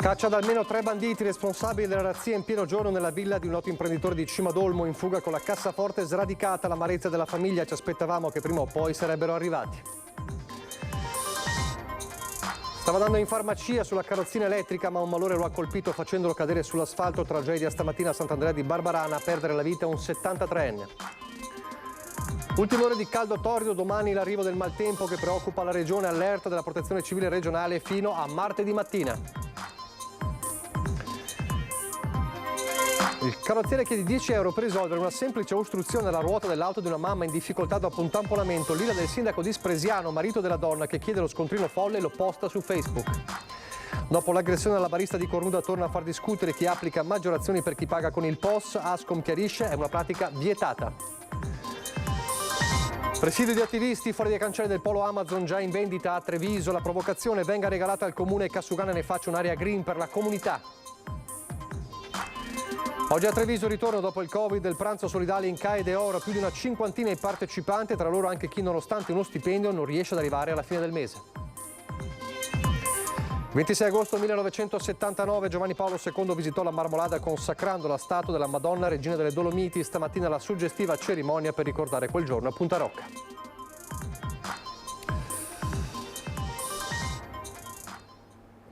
Caccia ad almeno 3 banditi responsabili della razzia in pieno giorno nella villa di un noto imprenditore di Cimadolmo, in fuga con la cassaforte sradicata. L'amarezza della famiglia, ci aspettavamo che prima o poi sarebbero arrivati. Stava andando in farmacia sulla carrozzina elettrica, ma un malore lo ha colpito facendolo cadere sull'asfalto. Tragedia stamattina a Sant'Andrea di Barbarana, a perdere la vita un 73enne. Ultime ore di caldo torrido, domani l'arrivo del maltempo che preoccupa la regione, allerta della protezione civile regionale fino a martedì mattina. Il carrozziere chiede 10 euro per risolvere una semplice ostruzione alla ruota dell'auto di una mamma in difficoltà dopo un tamponamento. L'ira del sindaco di Spresiano, marito della donna che chiede lo scontrino folle, lo posta su Facebook. Dopo l'aggressione alla barista di Cornuda torna a far discutere chi applica maggiorazioni per chi paga con il POS. Ascom chiarisce, è una pratica vietata. Presidio di attivisti fuori dai cancelli del polo Amazon già in vendita a Treviso. La provocazione: venga regalata al comune e Cassugana ne faccia un'area green per la comunità. Oggi a Treviso ritorno dopo il Covid del pranzo solidale in CAE de Oro, più di una cinquantina di partecipanti, tra loro anche chi nonostante uno stipendio non riesce ad arrivare alla fine del mese. 26 agosto 1979 Giovanni Paolo II visitò la Marmolada consacrando la statua della Madonna Regina delle Dolomiti. Stamattina la suggestiva cerimonia per ricordare quel giorno a Punta Rocca.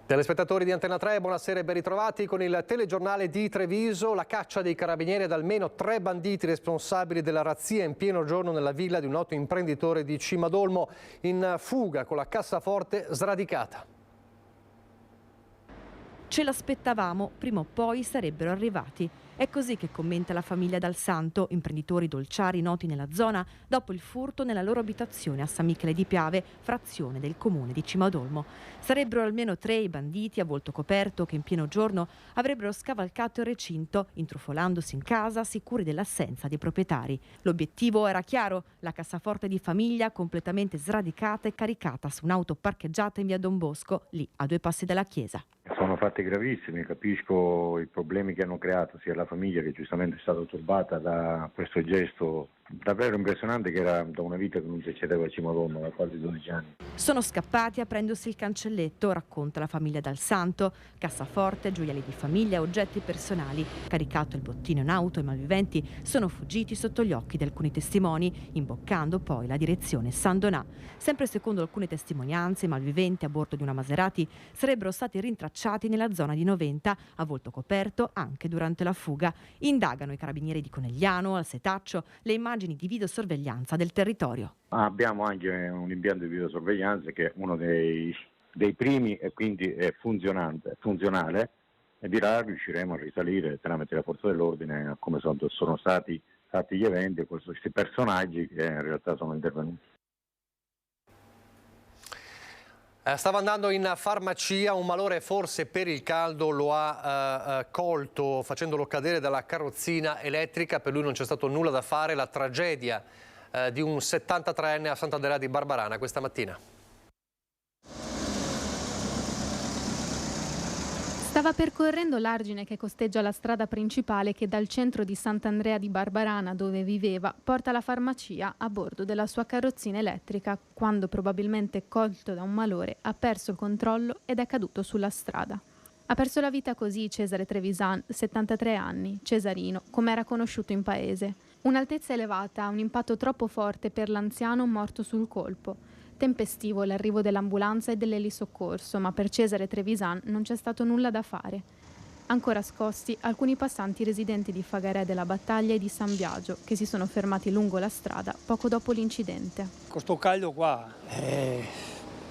Telespettatori di Antena 3, buonasera e ben ritrovati con il telegiornale di Treviso. La caccia dei carabinieri ad almeno 3 banditi responsabili della razzia in pieno giorno nella villa di un noto imprenditore di Cimadolmo, in fuga con la cassaforte sradicata. Ce l'aspettavamo, prima o poi sarebbero arrivati. È così che commenta la famiglia Dal Santo, imprenditori dolciari noti nella zona, dopo il furto nella loro abitazione a San Michele di Piave, frazione del comune di Cimadolmo. Sarebbero almeno 3 i banditi a volto coperto che in pieno giorno avrebbero scavalcato il recinto, intrufolandosi in casa, sicuri dell'assenza dei proprietari. L'obiettivo era chiaro: la cassaforte di famiglia completamente sradicata e caricata su un'auto parcheggiata in via Don Bosco, lì a 2 passi dalla chiesa. Sono fatti gravissimi, capisco i problemi che hanno creato sia la famiglia, che giustamente è stata turbata da questo gesto davvero impressionante, che era da una vita che non succedeva a Cimadolmo, da quasi 12 anni. Sono scappati aprendosi il cancelletto, racconta la famiglia Dal Santo. Cassaforte, gioielli di famiglia, oggetti personali. Caricato il bottino in auto, i malviventi sono fuggiti sotto gli occhi di alcuni testimoni, imboccando poi la direzione San Donà. Sempre secondo alcune testimonianze, i malviventi a bordo di una Maserati sarebbero stati rintracciati nella zona di Noventa, a volto coperto anche durante la fuga. Indagano i carabinieri di Conegliano, al setaccio, le immagini di videosorveglianza del territorio. Abbiamo anche un impianto di videosorveglianza che è uno dei primi e quindi è funzionale, e di là riusciremo a risalire tramite la forza dell'ordine a come sono stati fatti gli eventi e questi personaggi che in realtà sono intervenuti. Stava andando in farmacia, un malore forse per il caldo lo ha colto facendolo cadere dalla carrozzina elettrica. Per lui non c'è stato nulla da fare. La tragedia di un 73enne a Sant'Andrea di Barbarana questa mattina. Stava percorrendo l'argine che costeggia la strada principale che dal centro di Sant'Andrea di Barbarana, dove viveva, porta alla farmacia a bordo della sua carrozzina elettrica, quando, probabilmente colto da un malore, ha perso il controllo ed è caduto sulla strada. Ha perso la vita così Cesare Trevisan, 73 anni, Cesarino, come era conosciuto in paese. Un'altezza elevata, un impatto troppo forte per l'anziano morto sul colpo. Tempestivo l'arrivo dell'ambulanza e dell'elisoccorso, ma per Cesare Trevisan non c'è stato nulla da fare. Ancora scossi, alcuni passanti residenti di Fagarè della Battaglia e di San Biagio, che si sono fermati lungo la strada poco dopo l'incidente. Con sto caldo qua,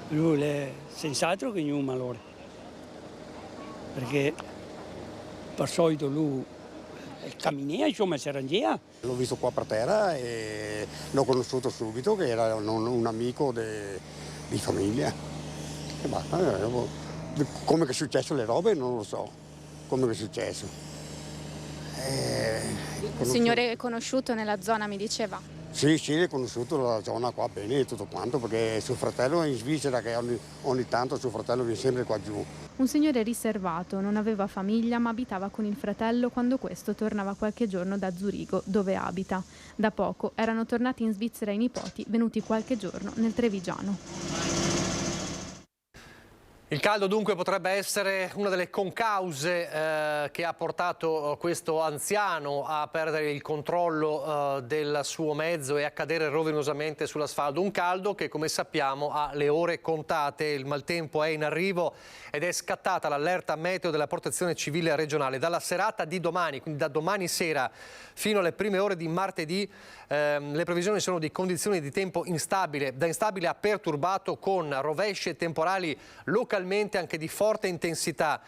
lui è senz'altro che un malore, perché per solito lui camminea, insomma, si arrangia. L'ho visto qua per terra e l'ho conosciuto subito, che era un amico di famiglia. E basta, come che è successo le robe non lo so, come che è successo. Un signore conosciuto nella zona, mi diceva? Sì, l'ho conosciuto la zona qua bene e tutto quanto, perché suo fratello è in Svizzera, che ogni tanto suo fratello viene sempre qua giù. Un signore riservato, non aveva famiglia ma abitava con il fratello quando questo tornava qualche giorno da Zurigo, dove abita. Da poco erano tornati in Svizzera i nipoti, venuti qualche giorno nel Trevigiano. Il caldo dunque potrebbe essere una delle concause che ha portato questo anziano a perdere il controllo del suo mezzo e a cadere rovinosamente sull'asfalto. Un caldo che, come sappiamo, ha le ore contate, il maltempo è in arrivo ed è scattata l'allerta meteo della Protezione Civile regionale. Dalla serata di domani, quindi da domani sera fino alle prime ore di martedì, le previsioni sono di condizioni di tempo instabile, da instabile a perturbato, con rovesci e temporali localmente anche di forte intensità,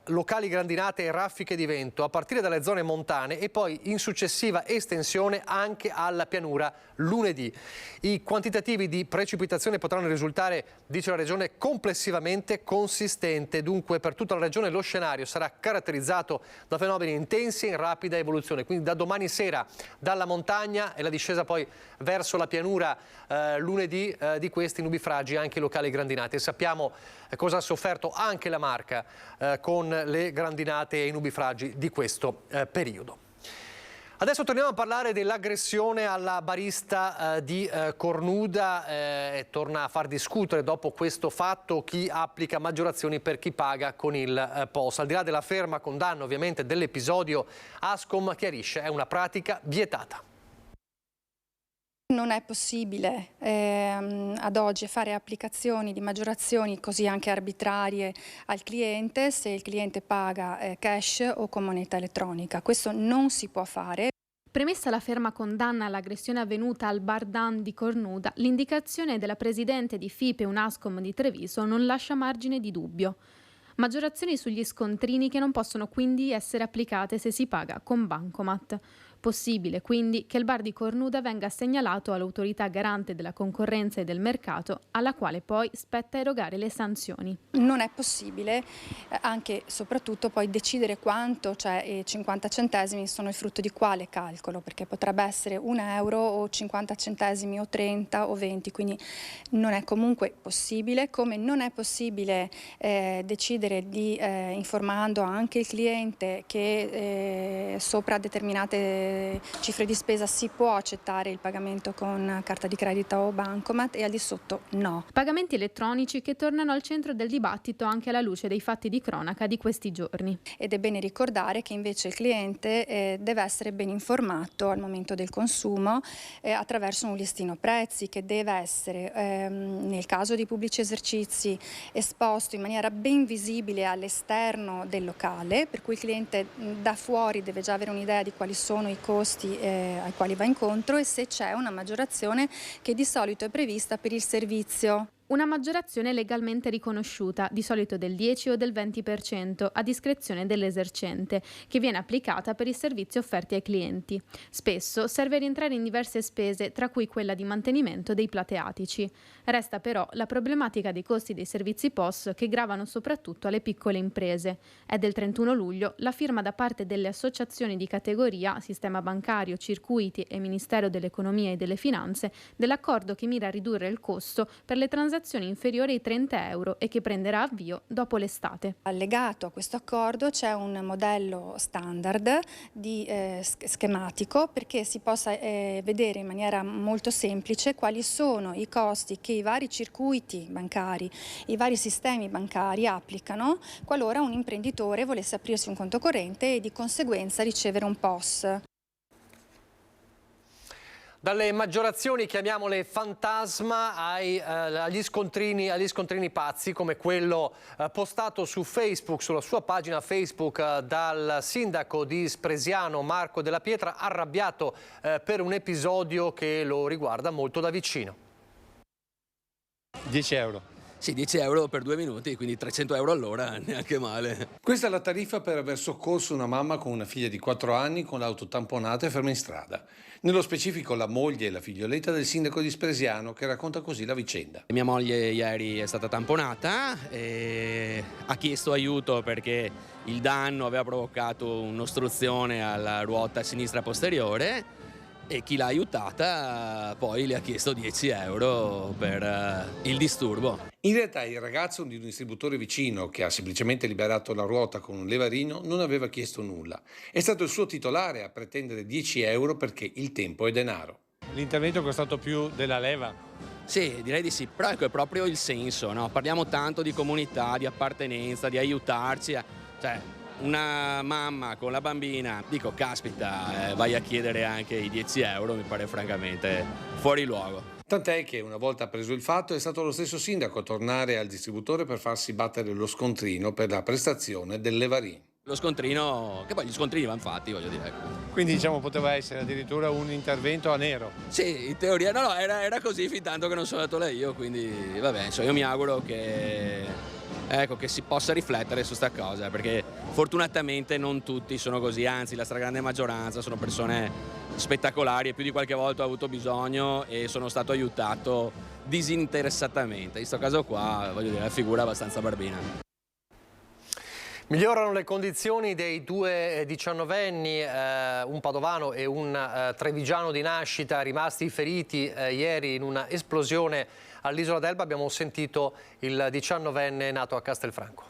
locali grandinate e raffiche di vento a partire dalle zone montane e poi in successiva estensione anche alla pianura lunedì. I quantitativi di precipitazione potranno risultare, dice la Regione, complessivamente consistente. Dunque per tutta la Regione lo scenario sarà caratterizzato da fenomeni intensi e in rapida evoluzione. Quindi da domani sera dalla montagna e la discesa poi verso la pianura lunedì di questi nubifragi anche locali grandinate. Sappiamo cosa ha sofferto anche la Marca con le grandinate e i nubifragi di questo periodo. Adesso torniamo a parlare dell'aggressione alla barista di Cornuda. Torna a far discutere dopo questo fatto chi applica maggiorazioni per chi paga con il POS. Al di là della ferma condanna ovviamente dell'episodio, Ascom chiarisce: è una pratica vietata. Non è possibile ad oggi fare applicazioni di maggiorazioni così anche arbitrarie al cliente se il cliente paga cash o con moneta elettronica. Questo non si può fare. Premessa la ferma condanna all'aggressione avvenuta al Bar Dan di Cornuda, l'indicazione della presidente di FIPE Unascom di Treviso non lascia margine di dubbio. Maggiorazioni sugli scontrini che non possono quindi essere applicate se si paga con bancomat. Possibile quindi che il bar di Cornuda venga segnalato all'autorità garante della concorrenza e del mercato, alla quale poi spetta erogare le sanzioni. Non è possibile anche e soprattutto poi decidere quanto, cioè 50 centesimi sono il frutto di quale calcolo, perché potrebbe essere 1 euro o 50 centesimi o 30 o 20, quindi non è comunque possibile, come non è possibile decidere di informando anche il cliente che sopra determinate cifre di spesa si può accettare il pagamento con carta di credito o bancomat e al di sotto no. Pagamenti elettronici che tornano al centro del dibattito anche alla luce dei fatti di cronaca di questi giorni. Ed è bene ricordare che invece il cliente deve essere ben informato al momento del consumo attraverso un listino prezzi che deve essere nel caso di pubblici esercizi esposto in maniera ben visibile all'esterno del locale, per cui il cliente da fuori deve già avere un'idea di quali sono i costi ai quali va incontro e se c'è una maggiorazione che di solito è prevista per il servizio. Una maggiorazione legalmente riconosciuta, di solito del 10 o del 20%, a discrezione dell'esercente, che viene applicata per i servizi offerti ai clienti. Spesso serve a rientrare in diverse spese, tra cui quella di mantenimento dei plateatici. Resta però la problematica dei costi dei servizi POS che gravano soprattutto alle piccole imprese. È del 31 luglio la firma da parte delle associazioni di categoria, Sistema Bancario, Circuiti e Ministero dell'Economia e delle Finanze, dell'accordo che mira a ridurre il costo per le transazioni inferiori ai 30 euro e che prenderà avvio dopo l'estate. Allegato a questo accordo c'è un modello standard di schematico perché si possa vedere in maniera molto semplice quali sono i costi che i vari circuiti bancari, i vari sistemi bancari applicano qualora un imprenditore volesse aprirsi un conto corrente e di conseguenza ricevere un POS. Dalle maggiorazioni, chiamiamole fantasma, agli scontrini pazzi, come quello postato su Facebook, sulla sua pagina Facebook, dal sindaco di Spresiano Marco Della Pietra, arrabbiato per un episodio che lo riguarda molto da vicino. 10 euro. Sì, 10 euro per 2 minuti, quindi 300 euro all'ora, neanche male. Questa è la tariffa per aver soccorso una mamma con una figlia di 4 anni con l'auto tamponata e ferma in strada. Nello specifico la moglie e la figlioletta del sindaco di Spresiano, che racconta così la vicenda. Mia moglie ieri è stata tamponata e ha chiesto aiuto perché il danno aveva provocato un'ostruzione alla ruota sinistra posteriore e chi l'ha aiutata poi le ha chiesto 10 euro per il disturbo. In realtà il ragazzo di un distributore vicino, che ha semplicemente liberato la ruota con un levarino, non aveva chiesto nulla. È stato il suo titolare a pretendere 10 euro perché il tempo è denaro. L'intervento è costato più della leva. Sì, direi di sì, però ecco è proprio il senso, no? Parliamo tanto di comunità, di appartenenza, di aiutarci, cioè una mamma con la bambina, dico caspita, vai a chiedere anche i 10 euro, mi pare francamente fuori luogo. Tant'è che una volta preso il fatto è stato lo stesso sindaco a tornare al distributore per farsi battere lo scontrino per la prestazione del Levarin. Lo scontrino, che poi gli scontrini vanno fatti, voglio dire. Quindi diciamo poteva essere addirittura un intervento a nero. Sì, in teoria, no, era così fin tanto che non sono andato là io, quindi vabbè, insomma, io mi auguro che si possa riflettere su sta cosa, perché fortunatamente non tutti sono così, anzi la stragrande maggioranza sono persone spettacolari e più di qualche volta ho avuto bisogno e sono stato aiutato disinteressatamente. In questo caso qua, voglio dire, la figura è abbastanza barbina. Migliorano le condizioni dei due diciannovenni, un padovano e un trevigiano di nascita, rimasti feriti ieri in una esplosione all'Isola d'Elba. Abbiamo sentito il diciannovenne nato a Castelfranco.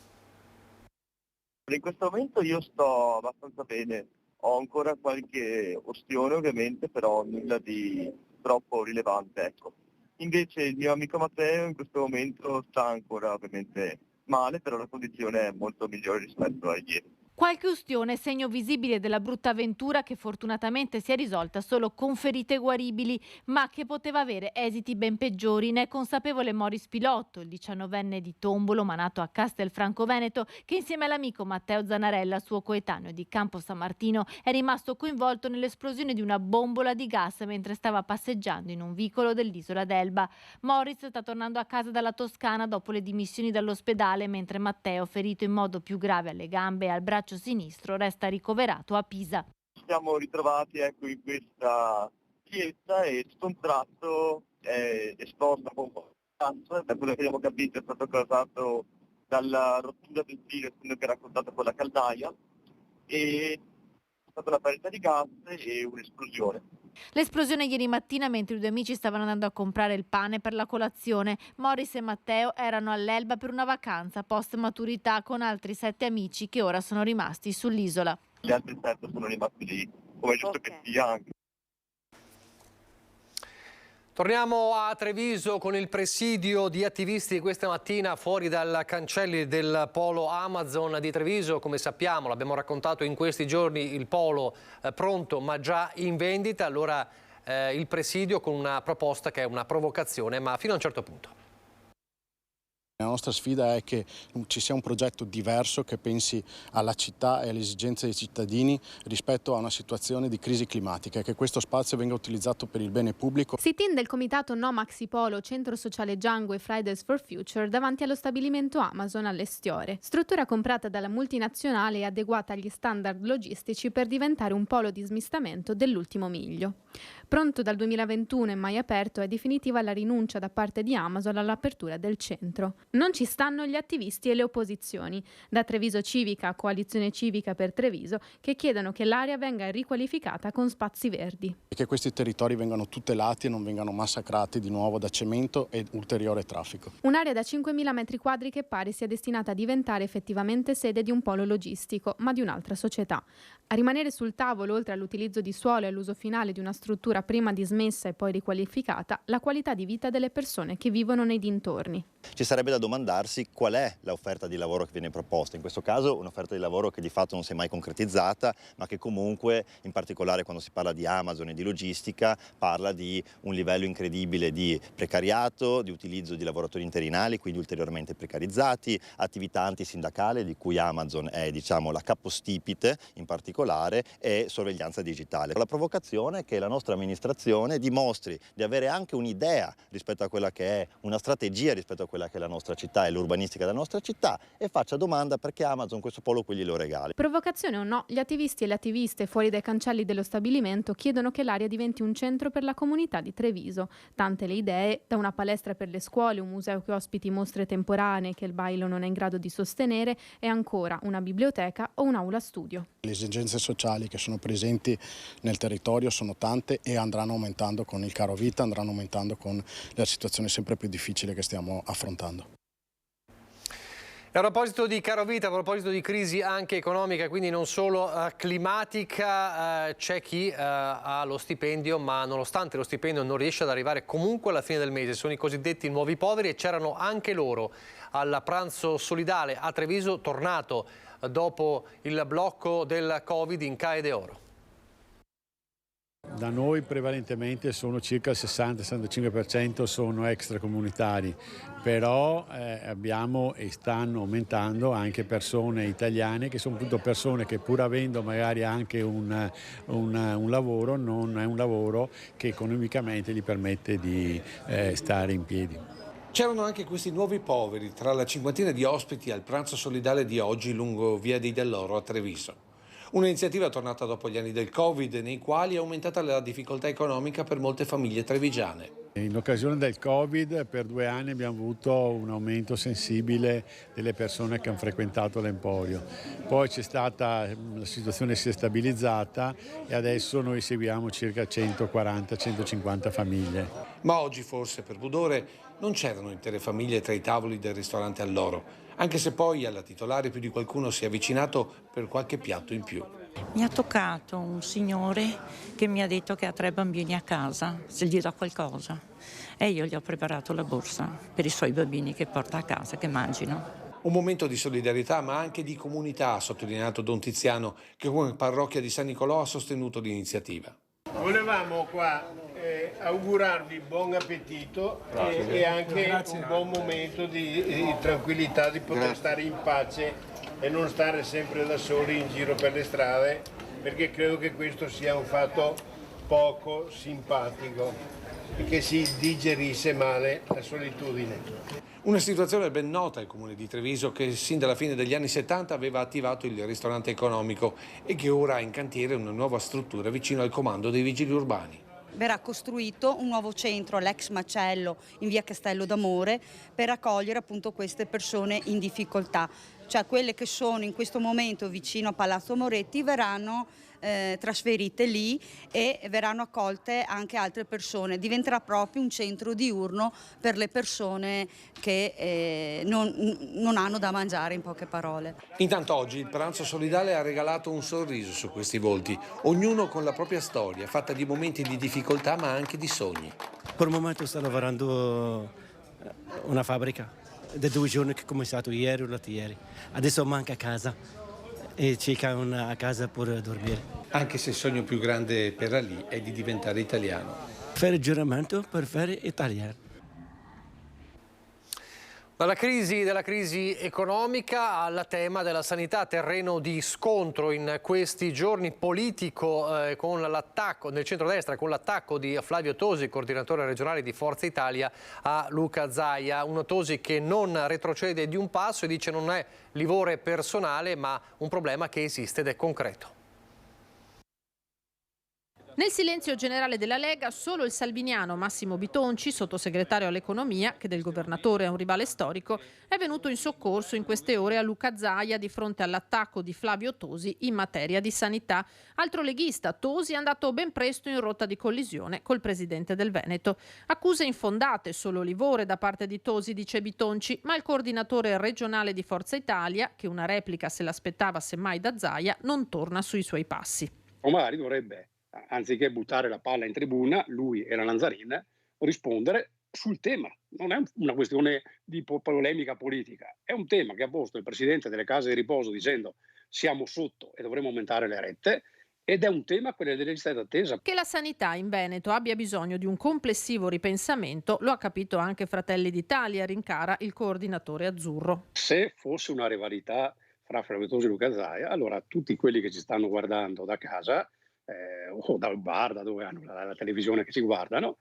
In questo momento io sto abbastanza bene, ho ancora qualche ostione ovviamente, però nulla di troppo rilevante, ecco. Invece il mio amico Matteo in questo momento sta ancora ovviamente male, però la condizione è molto migliore rispetto a ieri. Qualche ustione, segno visibile della brutta avventura che fortunatamente si è risolta solo con ferite guaribili, ma che poteva avere esiti ben peggiori. Ne è consapevole Moris Pilotto, il 19enne di Tombolo, ma nato a Castelfranco Veneto, che insieme all'amico Matteo Zanarella, suo coetaneo di Campo San Martino, è rimasto coinvolto nell'esplosione di una bombola di gas mentre stava passeggiando in un vicolo dell'Isola d'Elba. Moris sta tornando a casa dalla Toscana dopo le dimissioni dall'ospedale, mentre Matteo, ferito in modo più grave alle gambe e al braccio sinistro, resta ricoverato a Pisa. Siamo ritrovati in questa chiesa e scontratto è esplosa un po' da quello che abbiamo capito è stato causato dalla rottura del filo che era raccontato con la caldaia e è stata una parità di gas e un'esplosione. L'esplosione ieri mattina mentre i due amici stavano andando a comprare il pane per la colazione. Moris e Matteo erano all'Elba per una vacanza post maturità con altri 7 amici che ora sono rimasti sull'isola. Gli altri 7 sono rimasti lì, come giusto che sia anche. Torniamo a Treviso con il presidio di attivisti questa mattina fuori dai cancelli del polo Amazon di Treviso. Come sappiamo, l'abbiamo raccontato in questi giorni, il polo pronto ma già in vendita. Allora il presidio con una proposta che è una provocazione, ma fino a un certo punto. La nostra sfida è che ci sia un progetto diverso che pensi alla città e alle esigenze dei cittadini rispetto a una situazione di crisi climatica e che questo spazio venga utilizzato per il bene pubblico. Sit-in del comitato No Maxi Polo, Centro Sociale Django e Fridays for Future davanti allo stabilimento Amazon alle Stiore. Struttura comprata dalla multinazionale e adeguata agli standard logistici per diventare un polo di smistamento dell'ultimo miglio. Pronto dal 2021 e mai aperto, è definitiva la rinuncia da parte di Amazon all'apertura del centro. Non ci stanno gli attivisti e le opposizioni, da Treviso Civica a Coalizione Civica per Treviso, che chiedono che l'area venga riqualificata con spazi verdi. E che questi territori vengano tutelati e non vengano massacrati di nuovo da cemento e ulteriore traffico. Un'area da 5.000 metri quadri che pare sia destinata a diventare effettivamente sede di un polo logistico, ma di un'altra società. A rimanere sul tavolo, oltre all'utilizzo di suolo e all'uso finale di una struttura prima dismessa e poi riqualificata, la qualità di vita delle persone che vivono nei dintorni. Ci sarebbe da domandarsi qual è l'offerta di lavoro che viene proposta. In questo caso un'offerta di lavoro che di fatto non si è mai concretizzata, ma che comunque, in particolare quando si parla di Amazon e di logistica, parla di un livello incredibile di precariato, di utilizzo di lavoratori interinali, quindi ulteriormente precarizzati, attività antisindacale di cui Amazon è la capostipite in particolare e sorveglianza digitale. La provocazione è che la nostra amministrazione dimostri di avere anche un'idea rispetto a quella che è una strategia rispetto a quella che è la nostra città e l'urbanistica della nostra città e faccia domanda perché Amazon questo polo qui glielo regali. Provocazione o no, gli attivisti e le attiviste fuori dai cancelli dello stabilimento chiedono che l'area diventi un centro per la comunità di Treviso. Tante le idee, da una palestra per le scuole, un museo che ospiti mostre temporanee che il Bailo non è in grado di sostenere e ancora una biblioteca o un'aula studio. Le esigenze sociali che sono presenti nel territorio sono tante e andranno aumentando con il caro vita, andranno aumentando con la situazione sempre più difficile che stiamo affrontando. A proposito di carovita, a proposito di crisi anche economica, quindi non solo climatica, c'è chi ha lo stipendio, ma nonostante lo stipendio non riesce ad arrivare comunque alla fine del mese. Sono i cosiddetti nuovi poveri e c'erano anche loro al pranzo solidale a Treviso, tornato dopo il blocco del Covid in CAE De Oro. Da noi prevalentemente sono circa il 60-65% sono extracomunitari, però abbiamo e stanno aumentando anche persone italiane che sono appunto persone che pur avendo magari anche un lavoro, non è un lavoro che economicamente gli permette di stare in piedi. C'erano anche questi nuovi poveri tra la cinquantina di ospiti al pranzo solidale di oggi lungo Via dei Dell'Oro a Treviso. Un'iniziativa tornata dopo gli anni del Covid, nei quali è aumentata la difficoltà economica per molte famiglie trevigiane. In occasione del Covid per 2 anni abbiamo avuto un aumento sensibile delle persone che hanno frequentato l'Emporio. Poi c'è stata, la situazione si è stabilizzata e adesso noi seguiamo circa 140-150 famiglie. Ma oggi forse per pudore non c'erano intere famiglie tra i tavoli del ristorante Alloro, anche se poi alla titolare più di qualcuno si è avvicinato per qualche piatto in più. Mi ha toccato un signore che mi ha detto che ha 3 bambini a casa, se gli do qualcosa. E io gli ho preparato la borsa per i suoi bambini che porta a casa, che mangino. Un momento di solidarietà ma anche di comunità, ha sottolineato Don Tiziano, che come parrocchia di San Nicolò ha sostenuto l'iniziativa. Volevamo qua augurarvi buon appetito e anche un buon momento di tranquillità, di poter stare in pace e non stare sempre da soli in giro per le strade, perché credo che questo sia un fatto poco simpatico e che si digerisce male la solitudine. Una situazione ben nota al comune di Treviso che sin dalla fine degli anni 70 aveva attivato il ristorante economico e che ora ha in cantiere una nuova struttura vicino al comando dei vigili urbani. Verrà costruito un nuovo centro all'ex macello in via Castello d'Amore per accogliere appunto queste persone in difficoltà, cioè quelle che sono in questo momento vicino a Palazzo Moretti verranno trasferite lì e verranno accolte anche altre persone. Diventerà proprio un centro diurno per le persone che non hanno da mangiare, in poche parole. Intanto oggi il pranzo solidale ha regalato un sorriso su questi volti, ognuno con la propria storia, fatta di momenti di difficoltà ma anche di sogni. Per il momento sto lavorando una fabbrica, da 2 giorni che ho cominciato ieri o l'altro ieri. Adesso manca casa e cerca una casa per dormire. Anche se il sogno più grande per Ali è di diventare italiano. Fare il giuramento per fare italiano. Dalla crisi economica al tema della sanità, terreno di scontro in questi giorni politico con l'attacco nel centrodestra, con l'attacco di Flavio Tosi, coordinatore regionale di Forza Italia, a Luca Zaia. Un Tosi che non retrocede di un passo e dice non è livore personale ma un problema che esiste ed è concreto. Nel silenzio generale della Lega, solo il salviniano Massimo Bitonci, sottosegretario all'economia, che del governatore è un rivale storico, è venuto in soccorso in queste ore a Luca Zaia di fronte all'attacco di Flavio Tosi in materia di sanità. Altro leghista, Tosi, è andato ben presto in rotta di collisione col presidente del Veneto. Accuse infondate, solo livore da parte di Tosi, dice Bitonci, ma il coordinatore regionale di Forza Italia, che una replica se l'aspettava semmai da Zaia, non torna sui suoi passi. O magari dovrebbe, anziché buttare la palla in tribuna, lui e la Lanzarin, rispondere sul tema. Non è una questione di polemica politica, è un tema che ha posto il presidente delle case di riposo dicendo siamo sotto e dovremo aumentare le rette, ed è un tema, quello delle liste d'attesa. Che la sanità in Veneto abbia bisogno di un complessivo ripensamento lo ha capito anche Fratelli d'Italia, rincara il coordinatore azzurro. Se fosse una rivalità fra Flavio Tosi e Luca Zaia, allora tutti quelli che ci stanno guardando da casa o dal bar, da dove hanno la televisione che ci guardano,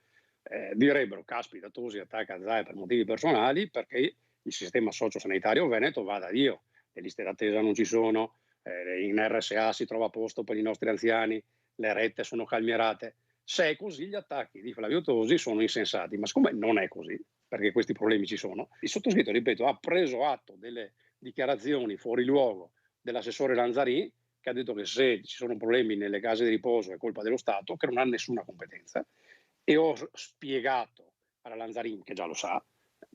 direbbero caspita, Tosi attacca Zaia per motivi personali perché il sistema sociosanitario veneto va da Dio, le liste d'attesa non ci sono, in RSA si trova posto per i nostri anziani, le rette sono calmierate. Se è così, gli attacchi di Flavio Tosi sono insensati, ma siccome non è così, perché questi problemi ci sono, il sottoscritto, ripeto, ha preso atto delle dichiarazioni fuori luogo dell'assessore Lanzarin, che ha detto che se ci sono problemi nelle case di riposo è colpa dello Stato, che non ha nessuna competenza, e ho spiegato alla Lanzarin, che già lo sa,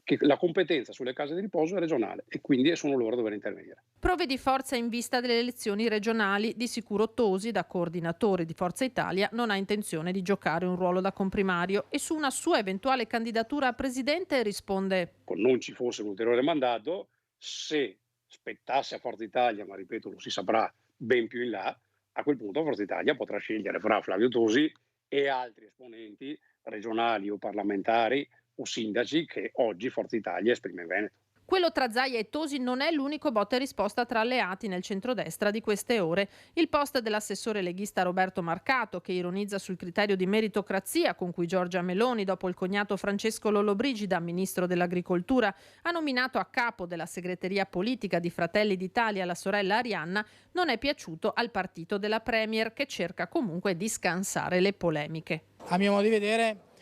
che la competenza sulle case di riposo è regionale e quindi sono loro a dover intervenire. Prove di forza in vista delle elezioni regionali. Di sicuro Tosi, da coordinatore di Forza Italia, non ha intenzione di giocare un ruolo da comprimario e su una sua eventuale candidatura a presidente risponde: Non ci fosse un ulteriore mandato, se spettasse a Forza Italia, ma ripeto lo si saprà ben più in là, a quel punto Forza Italia potrà scegliere fra Flavio Tosi e altri esponenti regionali o parlamentari o sindaci che oggi Forza Italia esprime in Veneto. Quello tra Zaia e Tosi non è l'unico botta e risposta tra alleati nel centrodestra di queste ore. Il post dell'assessore leghista Roberto Marcato, che ironizza sul criterio di meritocrazia con cui Giorgia Meloni, dopo il cognato Francesco Lollobrigida, ministro dell'Agricoltura, ha nominato a capo della segreteria politica di Fratelli d'Italia la sorella Arianna, non è piaciuto al partito della Premier, che cerca comunque di scansare le polemiche. A mio modo di vedere,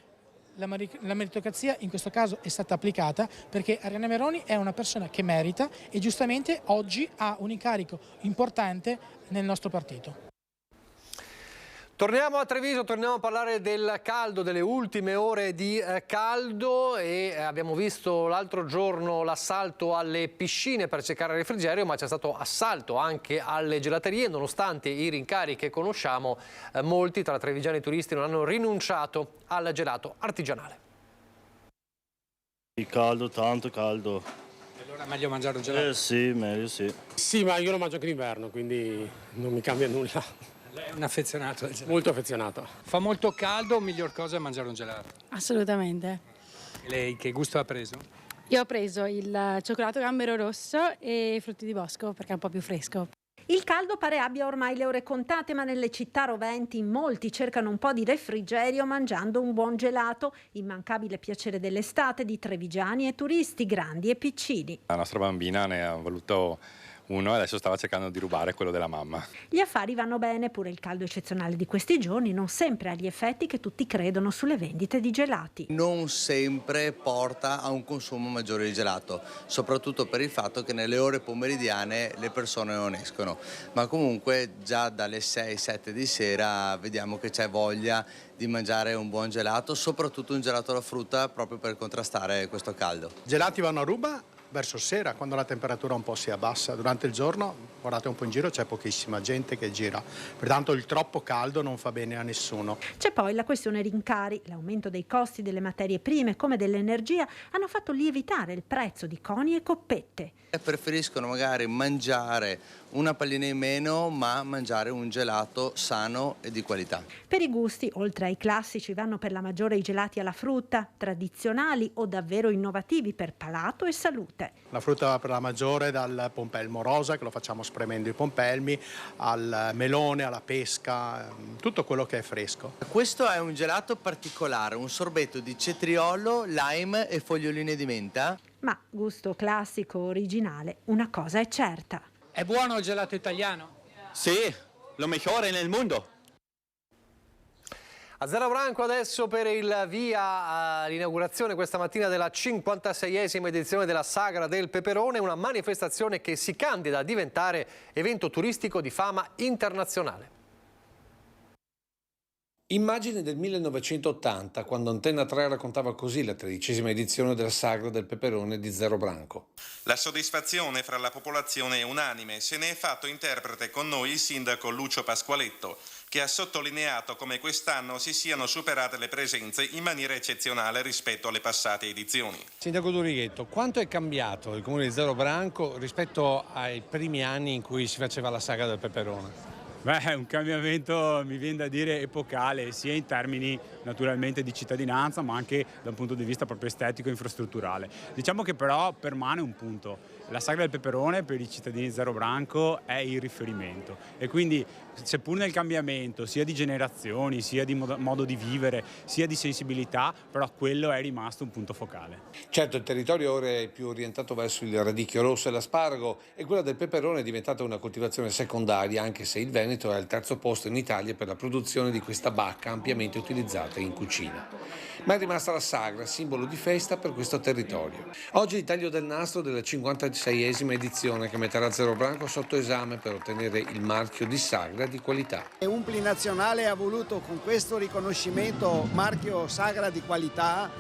la meritocrazia in questo caso è stata applicata perché Arianna Meloni è una persona che merita e giustamente oggi ha un incarico importante nel nostro partito. Torniamo a Treviso, torniamo a parlare del caldo, delle ultime ore di caldo e abbiamo visto l'altro giorno l'assalto alle piscine per cercare refrigerio, ma c'è stato assalto anche alle gelaterie. Nonostante i rincari che conosciamo, molti tra trevigiani turisti non hanno rinunciato al gelato artigianale. Il caldo, tanto caldo. Allora è meglio mangiare un gelato? Sì, meglio sì. Sì, ma io lo mangio anche d'inverno, quindi non mi cambia nulla. Lei è un affezionato al gelato? Molto affezionato. Fa molto caldo, miglior cosa è mangiare un gelato? Assolutamente. E lei che gusto ha preso? Io ho preso il cioccolato gambero rosso e i frutti di bosco perché è un po' più fresco. Il caldo pare abbia ormai le ore contate, ma nelle città roventi molti cercano un po' di refrigerio mangiando un buon gelato, immancabile piacere dell'estate di trevigiani e turisti grandi e piccini. La nostra bambina ne ha voluto uno e adesso stava cercando di rubare quello della mamma. Gli affari vanno bene, pure il caldo eccezionale di questi giorni non sempre ha gli effetti che tutti credono sulle vendite di gelati. Non sempre porta a un consumo maggiore di gelato, soprattutto per il fatto che nelle ore pomeridiane le persone non escono, ma comunque già dalle 6-7 di sera vediamo che c'è voglia di mangiare un buon gelato, soprattutto un gelato alla frutta proprio per contrastare questo caldo. Gelati vanno a ruba verso sera, quando la temperatura un po' si abbassa. Durante il giorno, guardate un po' in giro, c'è pochissima gente che gira, pertanto il troppo caldo non fa bene a nessuno. C'è poi la questione rincari. L'aumento dei costi delle materie prime come dell'energia hanno fatto lievitare il prezzo di coni e coppette. Preferiscono magari mangiare una pallina in meno, ma mangiare un gelato sano e di qualità. Per i gusti, oltre ai classici, vanno per la maggiore i gelati alla frutta, tradizionali o davvero innovativi per palato e salute. La frutta va per la maggiore, dal pompelmo rosa, che lo facciamo spremendo i pompelmi, al melone, alla pesca, tutto quello che è fresco. Questo è un gelato particolare, un sorbetto di cetriolo, lime e foglioline di menta. Ma gusto classico, originale, una cosa è certa. È buono il gelato italiano? Sì, lo migliore nel mondo. A Zero Branco adesso per il via all'inaugurazione questa mattina della 56esima edizione della Sagra del Peperone, una manifestazione che si candida a diventare evento turistico di fama internazionale. Immagine del 1980, quando Antenna 3 raccontava così la 13ª edizione della Sagra del Peperone di Zero Branco. La soddisfazione fra la popolazione è unanime, se ne è fatto interprete con noi il sindaco Lucio Pasqualetto, che ha sottolineato come quest'anno si siano superate le presenze in maniera eccezionale rispetto alle passate edizioni. Sindaco Durighetto, quanto è cambiato il comune di Zero Branco rispetto ai primi anni in cui si faceva la Sagra del Peperone? Beh, è un cambiamento, mi viene da dire, epocale, sia in termini naturalmente di cittadinanza, ma anche da un punto di vista proprio estetico e infrastrutturale. Diciamo che però permane un punto. La Sagra del Peperone per i cittadini di Zero Branco è il riferimento e quindi seppur nel cambiamento sia di generazioni, sia di modo di vivere, sia di sensibilità, però quello è rimasto un punto focale. Certo, il territorio ora è più orientato verso il radicchio rosso e l'asparago e quella del peperone è diventata una coltivazione secondaria, anche se il Veneto è al terzo posto in Italia per la produzione di questa bacca ampiamente utilizzata in cucina. Ma è rimasta la Sagra, simbolo di festa per questo territorio. Oggi il taglio del nastro della 56esima edizione che metterà Zero Branco sotto esame per ottenere il marchio di Sagra di qualità. Umpli Nazionale ha voluto con questo riconoscimento marchio Sagra di qualità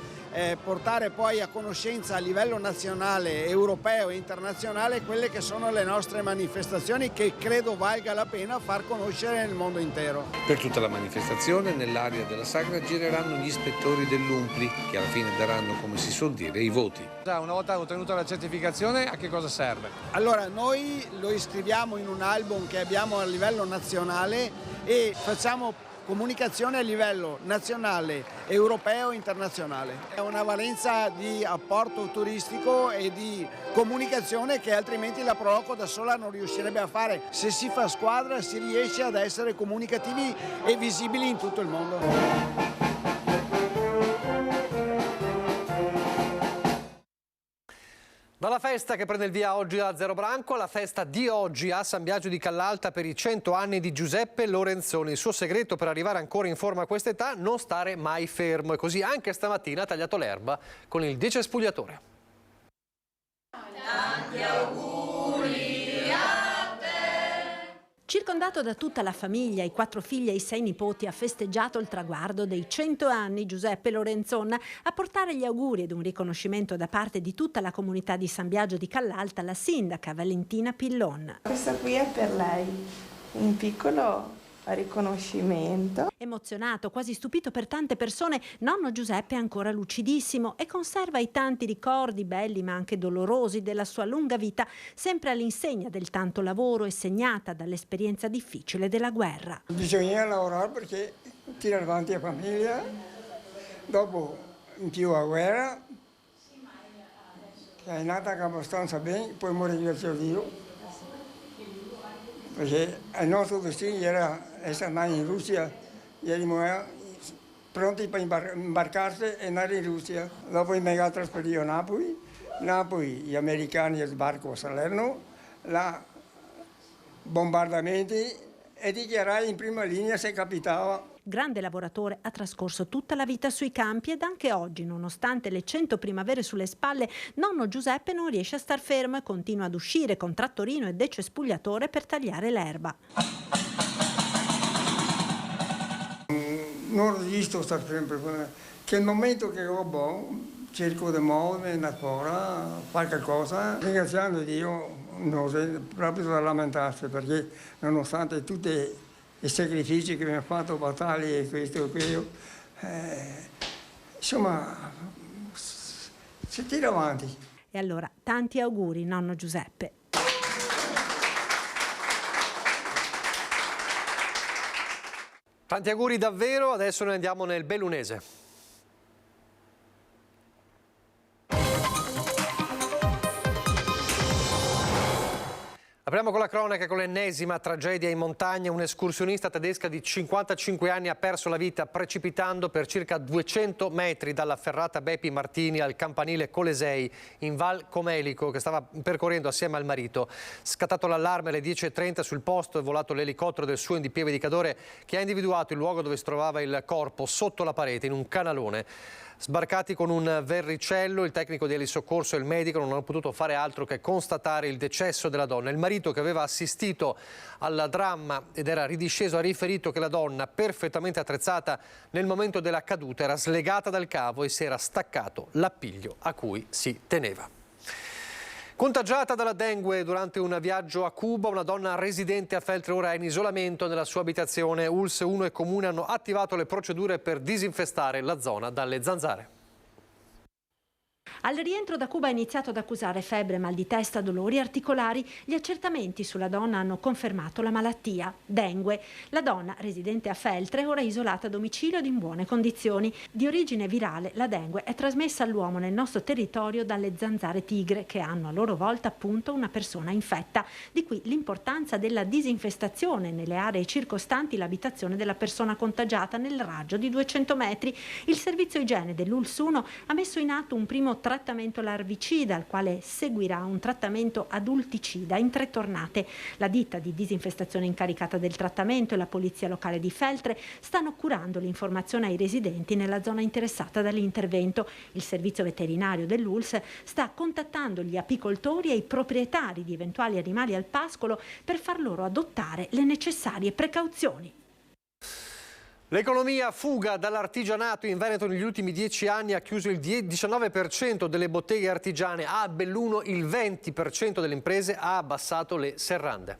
portare poi a conoscenza a livello nazionale, europeo e internazionale quelle che sono le nostre manifestazioni, che credo valga la pena far conoscere nel mondo intero. Per tutta la manifestazione nell'area della sagra gireranno gli ispettori dell'UNPLI, che alla fine daranno, come si suol dire, i voti. Una volta ottenuta la certificazione, a che cosa serve? Allora, noi lo iscriviamo in un album che abbiamo a livello nazionale e facciamo comunicazione a livello nazionale, europeo e internazionale. È una valenza di apporto turistico e di comunicazione che altrimenti la Proloco da sola non riuscirebbe a fare. Se si fa squadra si riesce ad essere comunicativi e visibili in tutto il mondo. Dalla festa che prende il via oggi a Zero Branco, alla festa di oggi a San Biagio di Callalta per i 100 anni di Giuseppe Lorenzoni. Il suo segreto per arrivare ancora in forma a quest'età: non stare mai fermo. E così anche stamattina ha tagliato l'erba con il decespugliatore. Tanti auguri a te! Circondato da tutta la famiglia, i 4 figli e i 6 nipoti, ha festeggiato il traguardo dei 100 anni Giuseppe Lorenzon. A portare gli auguri ed un riconoscimento da parte di tutta la comunità di San Biagio di Callalta la sindaca Valentina Pillon. Questa qui è per lei, un piccolo riconoscimento. Emozionato, quasi stupito per tante persone, nonno Giuseppe è ancora lucidissimo e conserva i tanti ricordi belli ma anche dolorosi della sua lunga vita, sempre all'insegna del tanto lavoro e segnata dall'esperienza difficile della guerra. Bisogna lavorare perché tirare avanti la famiglia, dopo in più la guerra, che è nata abbastanza bene, poi morire grazie a Dio. Perché il nostro destino era essere andati in Russia, eravamo pronti per imbarcarsi e andare in Russia. Dopo mi ha trasferito a Napoli, gli americani sbarco a Salerno, là bombardamenti e dichiarai in prima linea se capitava. Grande lavoratore, ha trascorso tutta la vita sui campi ed anche oggi, nonostante le 100 primavere sulle spalle, nonno Giuseppe non riesce a star fermo e continua ad uscire con trattorino e decespugliatore per tagliare l'erba. Non resisto a stare sempre, che il momento che ho buono cerco di muovermi da fuori, fare qualcosa, ringraziando Dio, non c'è proprio da lamentarsi, perché nonostante tutte i sacrifici che mi ha fatto, battaglie, questo e quello, insomma, si tira avanti. E allora, tanti auguri, nonno Giuseppe. Tanti auguri davvero, adesso noi andiamo nel Bellunese. Apriamo con la cronaca, con l'ennesima tragedia in montagna. Un'escursionista tedesca di 55 anni ha perso la vita precipitando per circa 200 metri dalla ferrata Bepi Martini al campanile Colesei in Val Comelico, che stava percorrendo assieme al marito. Scattato l'allarme alle 10:30 sul posto è volato l'elicottero del suo Pieve di Cadore, che ha individuato il luogo dove si trovava il corpo, sotto la parete, in un canalone. Sbarcati con un verricello, il tecnico di elisoccorso e il medico non hanno potuto fare altro che constatare il decesso della donna. Il marito, che aveva assistito al dramma ed era ridisceso, ha riferito che la donna, perfettamente attrezzata nel momento della caduta, era slegata dal cavo e si era staccato l'appiglio a cui si teneva. Contagiata dalla dengue durante un viaggio a Cuba, una donna residente a Feltre ora è in isolamento nella sua abitazione. ULSS 1 e Comune hanno attivato le procedure per disinfestare la zona dalle zanzare. Al rientro da Cuba ha iniziato ad accusare febbre, mal di testa, dolori articolari. Gli accertamenti sulla donna hanno confermato la malattia, dengue. La donna, residente a Feltre, ora isolata a domicilio ed in buone condizioni. Di origine virale, la dengue è trasmessa all'uomo nel nostro territorio dalle zanzare tigre, che hanno a loro volta appunto una persona infetta. Di qui l'importanza della disinfestazione nelle aree circostanti l'abitazione della persona contagiata nel raggio di 200 metri. Il servizio igiene dell'ULSS 1 ha messo in atto un primo trattamento larvicida, al quale seguirà un trattamento adulticida in 3 tornate. La ditta di disinfestazione incaricata del trattamento e la polizia locale di Feltre stanno curando l'informazione ai residenti nella zona interessata dall'intervento. Il servizio veterinario dell'ULSS sta contattando gli apicoltori e i proprietari di eventuali animali al pascolo per far loro adottare le necessarie precauzioni. L'economia fuga dall'artigianato in Veneto negli ultimi 10 anni ha chiuso il 19% delle botteghe artigiane, a Belluno il 20% delle imprese ha abbassato le serrande.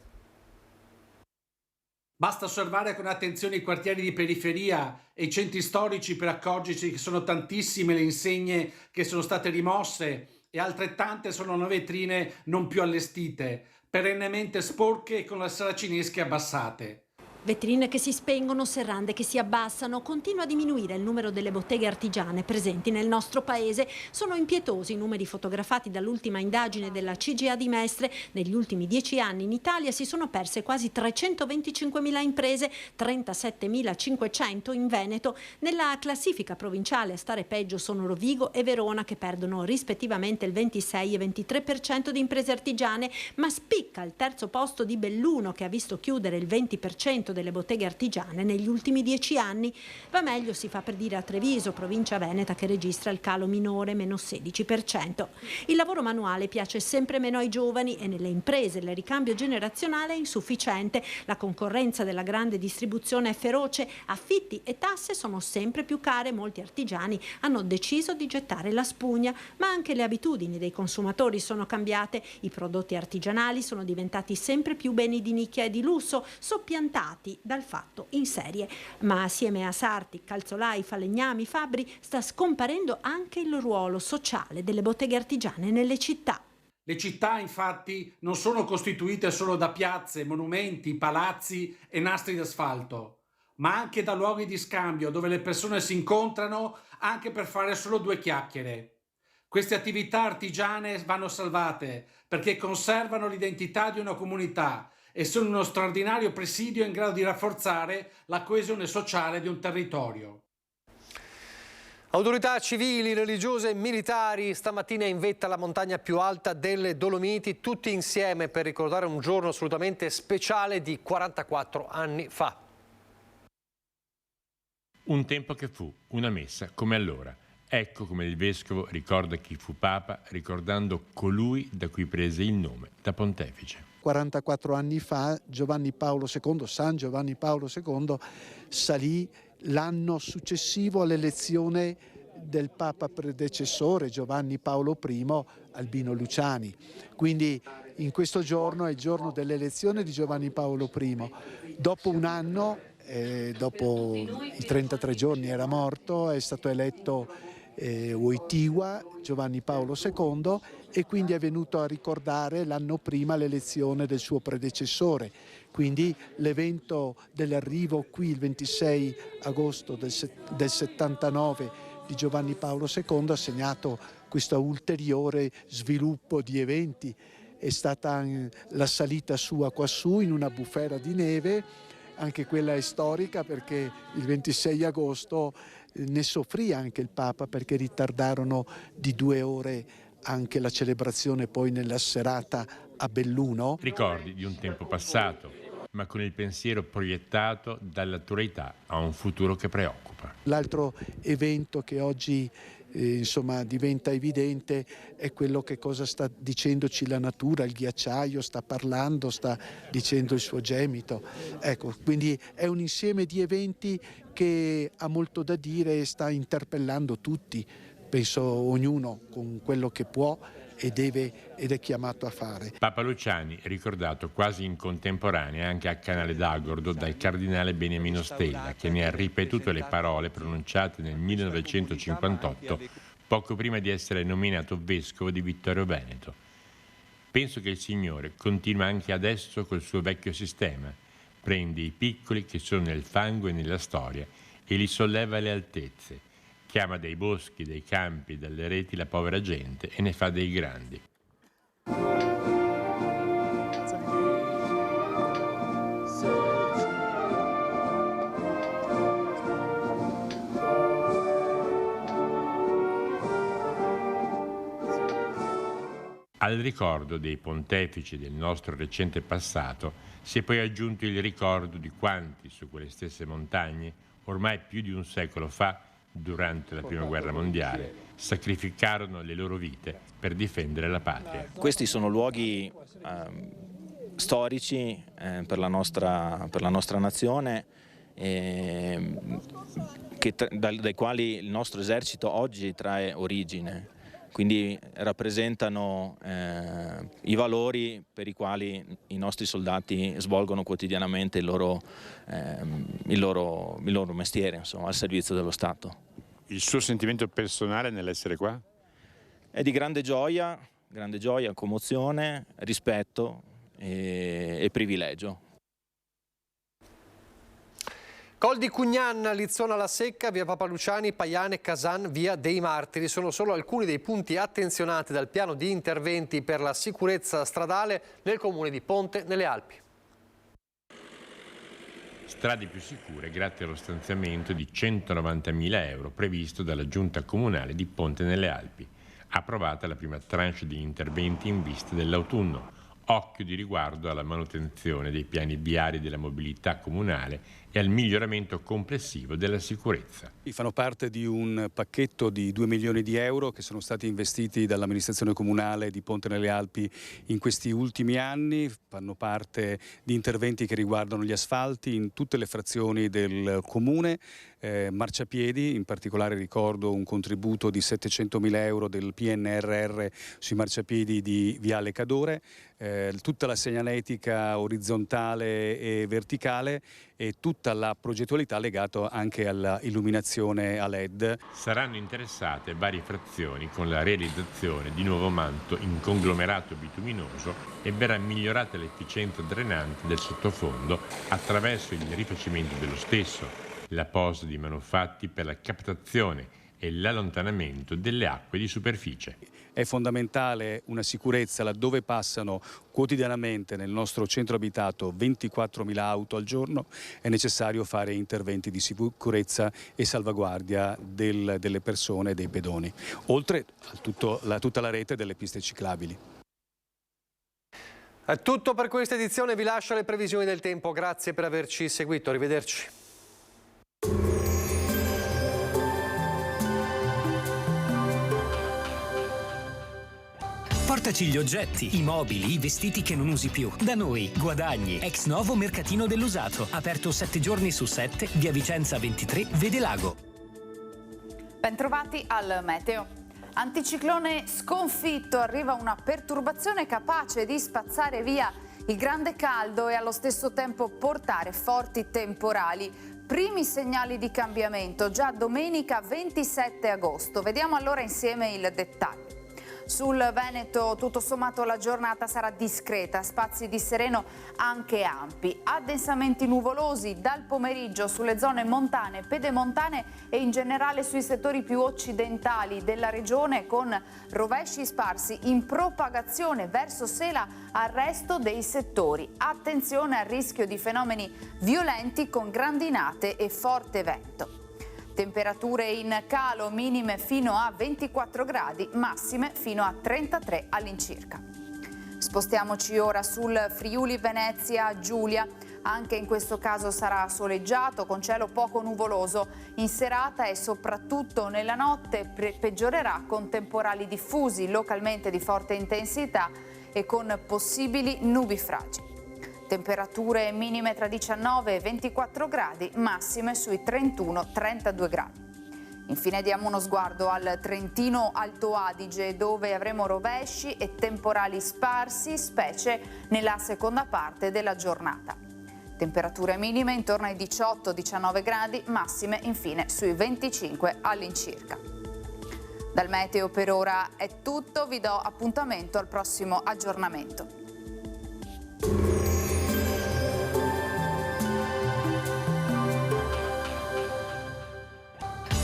Basta osservare con attenzione i quartieri di periferia e i centri storici per accorgersi che sono tantissime le insegne che sono state rimosse e altrettante sono le vetrine non più allestite, perennemente sporche e con le saracinesche abbassate. Vetrine che si spengono, serrande che si abbassano, continua a diminuire il numero delle botteghe artigiane presenti nel nostro paese. Sono impietosi i numeri fotografati dall'ultima indagine della CGA di Mestre. Negli ultimi 10 anni in Italia si sono perse quasi 325.000 imprese, 37.500 in Veneto. Nella classifica provinciale a stare peggio sono Rovigo e Verona, che perdono rispettivamente il 26 e 23% di imprese artigiane, ma spicca il terzo posto di Belluno, che ha visto chiudere il 20% delle botteghe artigiane negli ultimi 10 anni. Va meglio, si fa per dire, a Treviso, provincia veneta, che registra il calo minore, meno 16%. Il lavoro manuale piace sempre meno ai giovani e nelle imprese il ricambio generazionale è insufficiente. La concorrenza della grande distribuzione è feroce, affitti e tasse sono sempre più care. Molti artigiani hanno deciso di gettare la spugna, ma anche le abitudini dei consumatori sono cambiate. I prodotti artigianali sono diventati sempre più beni di nicchia e di lusso, soppiantati dal fatto in serie. Ma assieme a sarti, calzolai, falegnami, fabbri, sta scomparendo anche il ruolo sociale delle botteghe artigiane nelle città. Le città, infatti, non sono costituite solo da piazze, monumenti, palazzi e nastri d'asfalto, ma anche da luoghi di scambio dove le persone si incontrano anche per fare solo due chiacchiere. Queste attività artigiane vanno salvate perché conservano l'identità di una comunità e sono uno straordinario presidio in grado di rafforzare la coesione sociale di un territorio. Autorità civili, religiose e militari stamattina in vetta alla montagna più alta delle Dolomiti, tutti insieme per ricordare un giorno assolutamente speciale di 44 anni fa. Un tempo che fu, una messa come allora. Ecco come il vescovo ricorda chi fu papa, ricordando colui da cui prese il nome da pontefice. 44 anni fa Giovanni Paolo II, San Giovanni Paolo II, salì l'anno successivo all'elezione del Papa predecessore Giovanni Paolo I, Albino Luciani. Quindi in questo giorno è il giorno dell'elezione di Giovanni Paolo I. Dopo un anno, dopo i 33 giorni era morto, è stato eletto Wojtyła Giovanni Paolo II e quindi è venuto a ricordare l'anno prima l'elezione del suo predecessore. Quindi l'evento dell'arrivo qui il 26 agosto del 79 di Giovanni Paolo II ha segnato questo ulteriore sviluppo di eventi. È stata la salita sua quassù in una bufera di neve, anche quella è storica perché il 26 agosto ne soffrì anche il Papa perché ritardarono di 2 ore anche la celebrazione poi nella serata a Belluno. Ricordi di un tempo passato, ma con il pensiero proiettato dall'attualità a un futuro che preoccupa. L'altro evento che oggi diventa evidente è quello che cosa sta dicendoci la natura, il ghiacciaio sta parlando, sta dicendo il suo gemito. Ecco, quindi è un insieme di eventi che ha molto da dire e sta interpellando tutti, penso ognuno con quello che può e deve ed è chiamato a fare. Papa Luciani, ricordato quasi in contemporanea anche a Canale d'Agordo dal cardinale Beniamino Stella, che ne ha ripetuto le parole pronunciate nel 1958, poco prima di essere nominato vescovo di Vittorio Veneto. Penso che il Signore continua anche adesso col suo vecchio sistema, prende i piccoli che sono nel fango e nella storia e li solleva alle altezze, chiama dai boschi, dai campi, dalle reti la povera gente e ne fa dei grandi. Al ricordo dei pontefici del nostro recente passato si è poi aggiunto il ricordo di quanti su quelle stesse montagne, ormai più di un secolo fa, durante la Prima Guerra Mondiale, sacrificarono le loro vite per difendere la patria. Questi sono luoghi storici per la nostra nazione dai quali il nostro esercito oggi trae origine, quindi rappresentano i valori per i quali i nostri soldati svolgono quotidianamente il loro mestiere, insomma, al servizio dello Stato. Il suo sentimento personale nell'essere qua? È di grande gioia, commozione, rispetto e privilegio. Col di Cugnan, Lizzona La Secca, via Papa Luciani, Paiane, Casan, via dei Martiri. Sono solo alcuni dei punti attenzionati dal piano di interventi per la sicurezza stradale nel comune di Ponte nelle Alpi. Strade più sicure grazie allo stanziamento di 190.000 euro previsto dalla Giunta Comunale di Ponte nelle Alpi. Approvata la prima tranche di interventi in vista dell'autunno. Occhio di riguardo alla manutenzione dei piani viari della mobilità comunale e al miglioramento complessivo della sicurezza. Fanno parte di un pacchetto di 2 milioni di euro che sono stati investiti dall'amministrazione comunale di Ponte nelle Alpi in questi ultimi anni. Fanno parte di interventi che riguardano gli asfalti in tutte le frazioni del comune, marciapiedi, in particolare ricordo un contributo di 700.000 euro del PNRR sui marciapiedi di Viale Cadore, tutta la segnaletica orizzontale e verticale e tutta la progettualità legata anche alla illuminazione a LED. Saranno interessate varie frazioni con la realizzazione di nuovo manto in conglomerato bituminoso e verrà migliorata l'efficienza drenante del sottofondo attraverso il rifacimento dello stesso, la posa di manufatti per la captazione e l'allontanamento delle acque di superficie. È fondamentale una sicurezza laddove passano quotidianamente nel nostro centro abitato 24.000 auto al giorno, è necessario fare interventi di sicurezza e salvaguardia delle persone e dei pedoni, oltre a tutta la rete delle piste ciclabili. È tutto per questa edizione, vi lascio le previsioni del tempo, grazie per averci seguito, arrivederci. Portaci gli oggetti, i mobili, i vestiti che non usi più. Da noi, guadagni. Ex novo mercatino dell'usato. Aperto 7 giorni su 7, via Vicenza 23, Vede Lago. Bentrovati al meteo. Anticiclone sconfitto, arriva una perturbazione capace di spazzare via il grande caldo e allo stesso tempo portare forti temporali. Primi segnali di cambiamento già domenica 27 agosto. Vediamo allora insieme il dettaglio. Sul Veneto tutto sommato la giornata sarà discreta, spazi di sereno anche ampi, addensamenti nuvolosi dal pomeriggio sulle zone montane, pedemontane e in generale sui settori più occidentali della regione con rovesci sparsi in propagazione verso sera al resto dei settori. Attenzione al rischio di fenomeni violenti con grandinate e forte vento. Temperature in calo, minime fino a 24 gradi, massime fino a 33 all'incirca. Spostiamoci ora sul Friuli Venezia Giulia. Anche in questo caso sarà soleggiato con cielo poco nuvoloso. In serata e soprattutto nella notte peggiorerà con temporali diffusi, localmente di forte intensità e con possibili nubifragi. Temperature minime tra 19 e 24 gradi, massime sui 31-32 gradi. Infine diamo uno sguardo al Trentino Alto Adige, dove avremo rovesci e temporali sparsi, specie nella seconda parte della giornata. Temperature minime intorno ai 18-19 gradi, massime infine sui 25 all'incirca. Dal meteo per ora è tutto, vi do appuntamento al prossimo aggiornamento.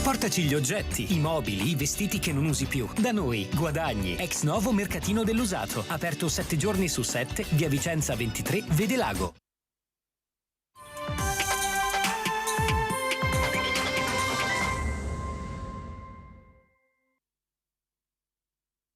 Portaci gli oggetti, i mobili, i vestiti che non usi più. Da noi, guadagni. Ex novo mercatino dell'usato. Aperto 7 giorni su 7, via Vicenza 23, Vede Lago.